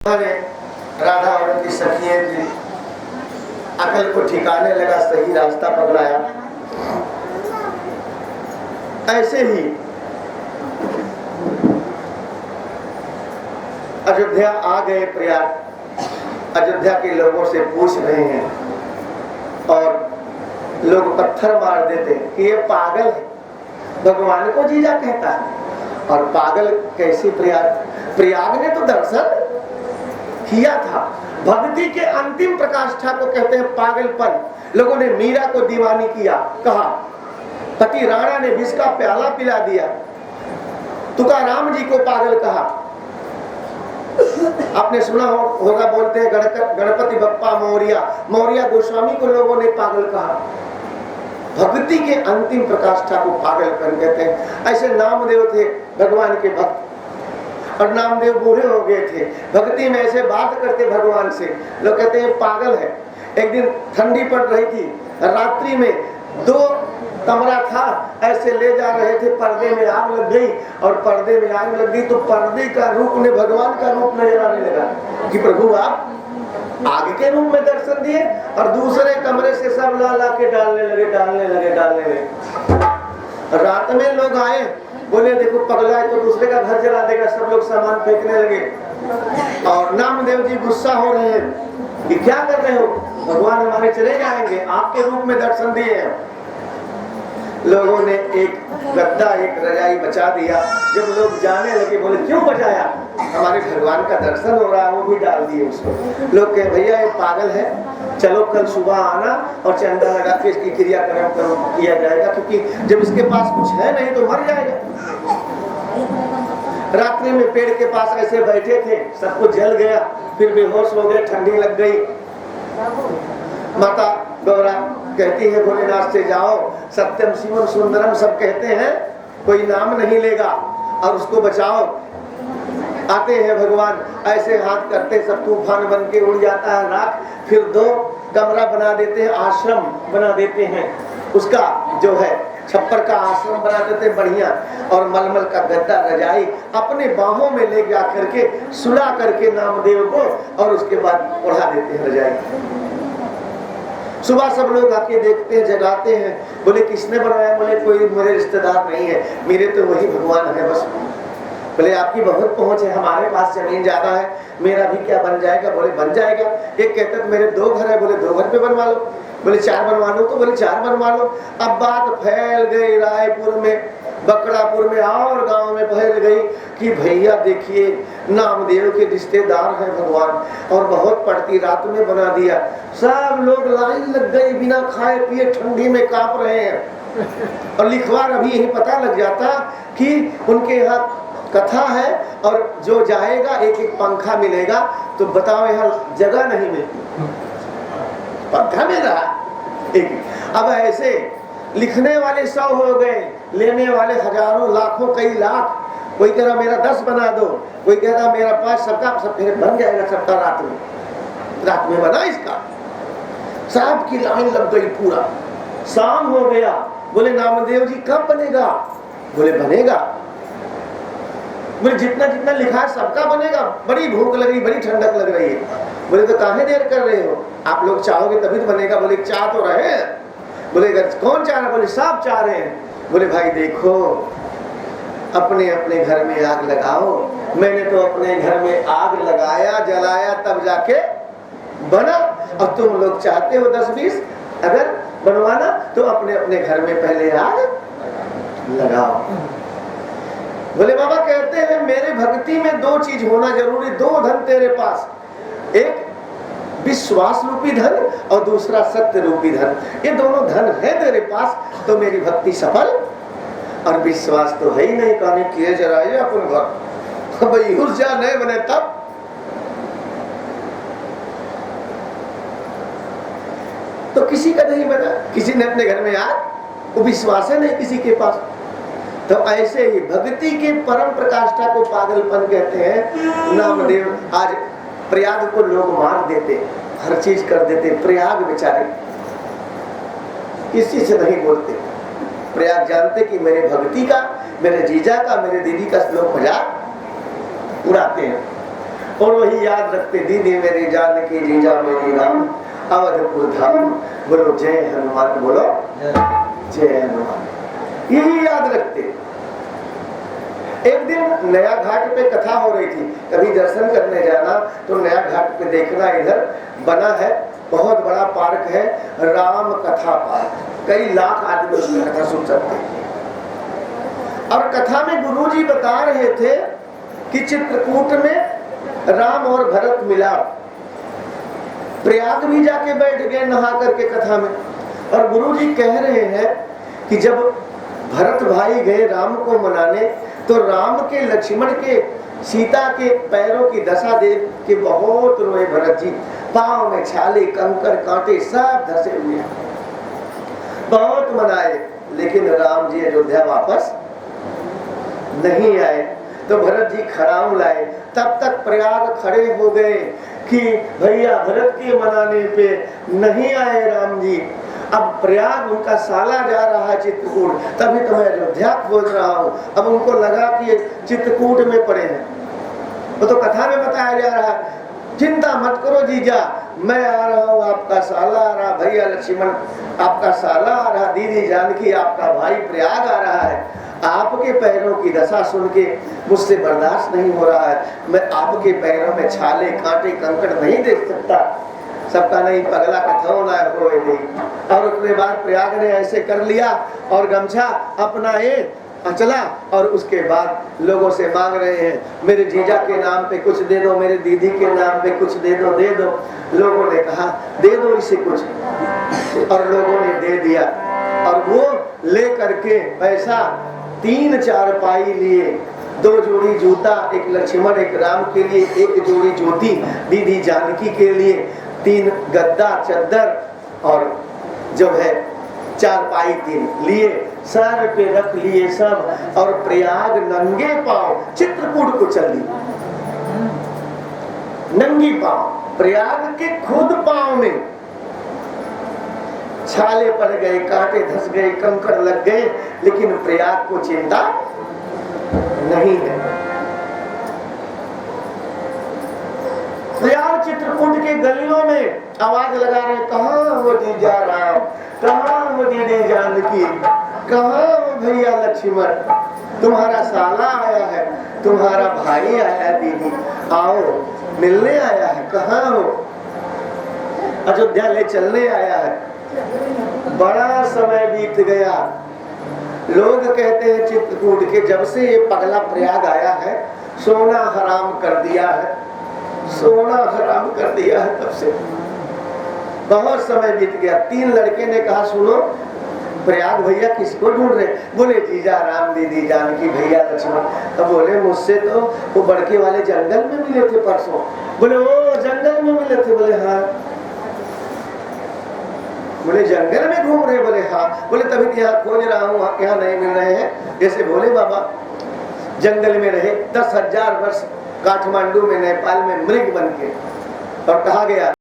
राधा और उनकी सखियों की अकल को ठिकाने लगा, सही रास्ता पकड़ाया। ऐसे ही अयोध्या आ गए प्रयाग। अयोध्या के लोगों से पूछ रहे हैं और लोग पत्थर मार देते कि ये पागल है, भगवान को जीजा कहता है। और पागल कैसे? प्रयाग ने तो दर्शन किया था। भक्ति के अंतिम प्रकाष्ठा को कहते हैं पागलपन। लोगों ने मीरा को दीवानी किया, कहा पति राणा ने विष का प्याला पिला दिया, तुकाराम जी को पागल कहा। आपने सुना होगा, बोलते हैं गणपति बप्पा मौर्या, मौर्या गोस्वामी को लोगों ने पागल कहा। भक्ति के अंतिम प्रकाष्ठा को पागलपन कहते हैं। ऐसे नामदेव थे भगवान के भक्त, और नामदेव बूढ़े हो गए थे, भक्ति में ऐसे बात करते भगवान से, लोग कहते हैं पागल है। एक दिन ठंडी पड़ रही थी, रात्रि में 2 कमरा था, ऐसे ले जा रहे थे, पर्दे में आग लग गई, और पर्दे में आग लग गई तो पर्दे का रूप ने भगवान का रूप नजर आने लगा कि प्रभु आप आग के रूप में दर्शन दिए। और दूसरे कमरे से सब ला के डालने लगे। रात में लोग आए, बोले देखो पगला है तो दूसरे का घर जला देगा, सब लोग सामान फेंकने लगे। और नामदेव जी गुस्सा हो रहे हैं कि क्या कर रहे हो, भगवान हमारे चले जाएंगे, आपके रूप में दर्शन दिए हैं। लोगों ने एक गद्दा एक रजाई बचा दिया। जब लोग जाने लगे, बोले क्यों बचाया? हमारे भगवान का दर्शन हो रहा है, वो भी डाल दिए उसको। लोग कहे भैया ये पागल है, चलो कल सुबह आना और चंदा लगा के इसकी क्रियाक्रम किया जाएगा, क्योंकि जब इसके पास कुछ है नहीं तो मर जाएगा। रात्रि में पेड़ के पास ऐसे बैठे थे, सब कुछ जल गया, फिर बेहोश हो गए, ठंडी लग गई। माता गौरा कहती है भोलेनाथ से जाओ, सत्यम शिवम सुंदरम सब कहते हैं, कोई नाम नहीं लेगा और उसको बचाओ। आते हैं भगवान, ऐसे हाथ करते सब तूफान बन के उड़ जाता है राख। फिर 2 कमरा बना देते हैं, आश्रम बना देते हैं, उसका जो है छप्पर का आश्रम बना देते हैं बढ़िया, और मलमल का गद्दा रजाई अपने बाहों में ले जा करके सुला करके नामदेव को, और उसके बाद ओढ़ा देते हैं रजाई। सुबह सब लोग आके देखते हैं, जगाते हैं, बोले किसने बनाया? बोले कोई मेरे रिश्तेदार नहीं है, मेरे तो वही भगवान है बस। बोले आपकी बहुत पहुंच है, हमारे पास जमीन ज्यादा है, मेरा भी क्या बन जाएगा? बोले बन जाएगा। एक कहते मेरे 2 घर है, बोले 2 घर पे बनवा लो। बोले 4 बनवा लो, तो बोले 4 बनवा लो। अब बात फैल गई रायपुर में, बकड़ापुर में और गांव में फैल गई कि भैया देखिए नामदेव के रिश्तेदार हैं भगवान, और बहुत पड़ती रात में बना दिया। सब लोग लाइन लग गए, बिना खाए पिए ठंडी में कांप रहे हैं। और लिखवार अभी यही पता लग जाता कि उनके यहाँ कथा है, और जो जाएगा एक एक पंखा मिलेगा। तो बताओ यहाँ जगह नहीं मिलती, पंखा मिल रहा एक। अब ऐसे लिखने वाले 100 हो गए, लेने वाले हजारों लाखों कई लाख। कोई कह रहा मेरा 10 बना दो, कोई कह रहा मेरा 5, सबका सब फिर बन जाएगा, सबका रात में बना इसका। साहब की लाइन लग गई, पूरा शाम हो गया। बोले नामदेव जी कब बनेगा? बोले बनेगा। बोले जितना जितना लिखा है सबका बनेगा। बड़ी भूख लग रही, बड़ी ठंडक लग रही है। बोले तो काहे देर कर रहे हो, आप लोग चाहोगे तभी तो बनेगा। बोले चाह तो रहे हैं। बोले कौन चाह रहा? बोले सब चाह रहे हैं। बोले भाई देखो, अपने अपने घर में आग लगाओ। मैंने तो अपने घर में आग लगाया, जलाया, तब जाके बना। और तुम लोग चाहते हो 10-20 अगर बनवाना, तो अपने अपने घर में पहले आग लगाओ। बोले बाबा कहते हैं मेरे भक्ति में 2 चीज होना जरूरी, 2 धन तेरे पास, एक विश्वास रूपी धन और दूसरा सत्य रूपी धन। ये दोनों धन है तेरे पास तो मेरी भक्ति सफल। और विश्वास तो है ही नहीं, कहने किए जरा ये अपन घर भाई ऊर्जा नहीं बने तब। तो किसी का नहीं बना, किसी ने अपने घर में आग, वो विश्वास है नहीं किसी के पास। तो ऐसे ही भक्ति के परम प्रकाष्ठा को पागलपन कहते हैं। नामदेव आज प्रयाग को लोग मार देते, हर चीज कर देते। प्रयाग बेचारे किसी से नहीं बोलते। प्रयाग जानते कि मेरे भक्ति का, मेरे जीजा का, मेरे दीदी का लोग मजाक उड़ाते हैं। और वही याद रखते, दीदी मेरी जानकी, जीजा मेरी राम, अवधपुर धाम। बोलो जय हनुमान, बोलो जय हनुमान। यही याद रखते। एक दिन नया घाट पे कथा हो रही थी, कभी दर्शन करने जाना तो नया घाट पे देखना, इधर बना है बहुत बड़ा पार्क है, राम कथा पार्क। कई लाख आदमी उसमें कथा सुन सकते हैं। और कथा में गुरुजी बता रहे थे कि चित्रकूट में राम और भरत मिला। प्रयाग भी जाके बैठ गए नहा करके कथा में। और गुरुजी कह रहे हैं कि जब भरत भाई गए राम को मनाने, तो राम के, लक्ष्मण के, सीता के पैरों की दशा देख के बहुत रोए भरत जी। पांव में छाले, कंकड़, कांटे सब धसे हुए, बहुत मनाए, लेकिन राम जी अयोध्या वापस नहीं आए। तो भरत जी खड़ाऊ लाए। तब तक प्रयाग खड़े हो गए कि भैया भरत के मनाने पे नहीं आए राम जी। अब प्रयाग उनका साला जा रहा है चित्रकूट, तभी तो मैं अयोध्या खोज रहा हूँ। अब उनको लगा कि चित्रकूट में पड़े हैं। वो तो कथा में बताया जा रहा है, चिंता मत करो जीजा, मैं आ रहा हूँ, आपका साला आ रहा, भैया लक्ष्मण आपका साला आ रहा, दीदी जानकी आपका भाई प्रयाग आ रहा है। आपके पैरों की दशा सुन के मुझसे बर्दाश्त नहीं हो रहा है। मैं आपके पैरों में छाले, कांटे, कंकड़ नहीं देख सकता। सबका नहीं पगला कथा ना हो नहीं। और उसके बाद प्रयाग ने ऐसे कर लिया और गमछा अपना ये चला, और उसके बाद लोगों से मांग रहे हैं, मेरे जीजा के नाम पे कुछ दे दो, मेरे दीदी के नाम पे कुछ दे दो, दे दो। लोगों ने कहा दे दो इसे कुछ, और लोगों ने दे दिया। और वो ले करके पैसा 3 चारपाई लिए, 2 जोड़ी जूता, एक लक्ष्मण एक राम के लिए, 1 जोड़ी ज्योति दीदी जानकी के लिए, 3 गद्दा चद्दर और जो है चारपाई 3 लिए, सर पे रख लिए सब, और प्रयाग नंगे पांव चित्रकूट को चल दी। नंगी पांव, प्रयाग के खुद पांव में छाले पड़ गए, कांटे धस गए, कंकड़ लग गए, लेकिन प्रयाग को चिंता नहीं है। प्रयाग चित्रकूट के गलियों में आवाज लगा रहे, कहाँ वो जीजा राम, कहाँ वो दीदी जानकी, कहाँ वो भैया लक्ष्मण, तुम्हारा साला आया है, तुम्हारा भाई आया है, दीदी आओ मिलने आया है, कहाँ हो, अयोध्या ले चलने आया है। बड़ा समय बीत गया। लोग कहते हैं चित्रकूट के जब से ये पगला प्रयाग आया है, सोना हराम कर दिया है, सोना हराम कर दिया है। तब से बहुत समय बीत गया। 3 लड़के ने कहा, सुनो प्रयाग भैया किसको ढूंढ रहे? बोले जीजा राम, दीदी जानकी, भैया लक्ष्मण। तब बोले मुझसे तो वो बड़के वाले जंगल में मिले थे परसों। बोले ओ जंगल में मिले थे? बोले हाँ। बोले जंगल में घूम रहे? बोले हाँ। बोले तभी यहाँ खोज रहा हूँ, यहाँ नहीं मिल रहे हैं। जैसे भोले बाबा जंगल में रहे 10,000 वर्ष, काठमांडू में, नेपाल में मृग बन के, और कहा गया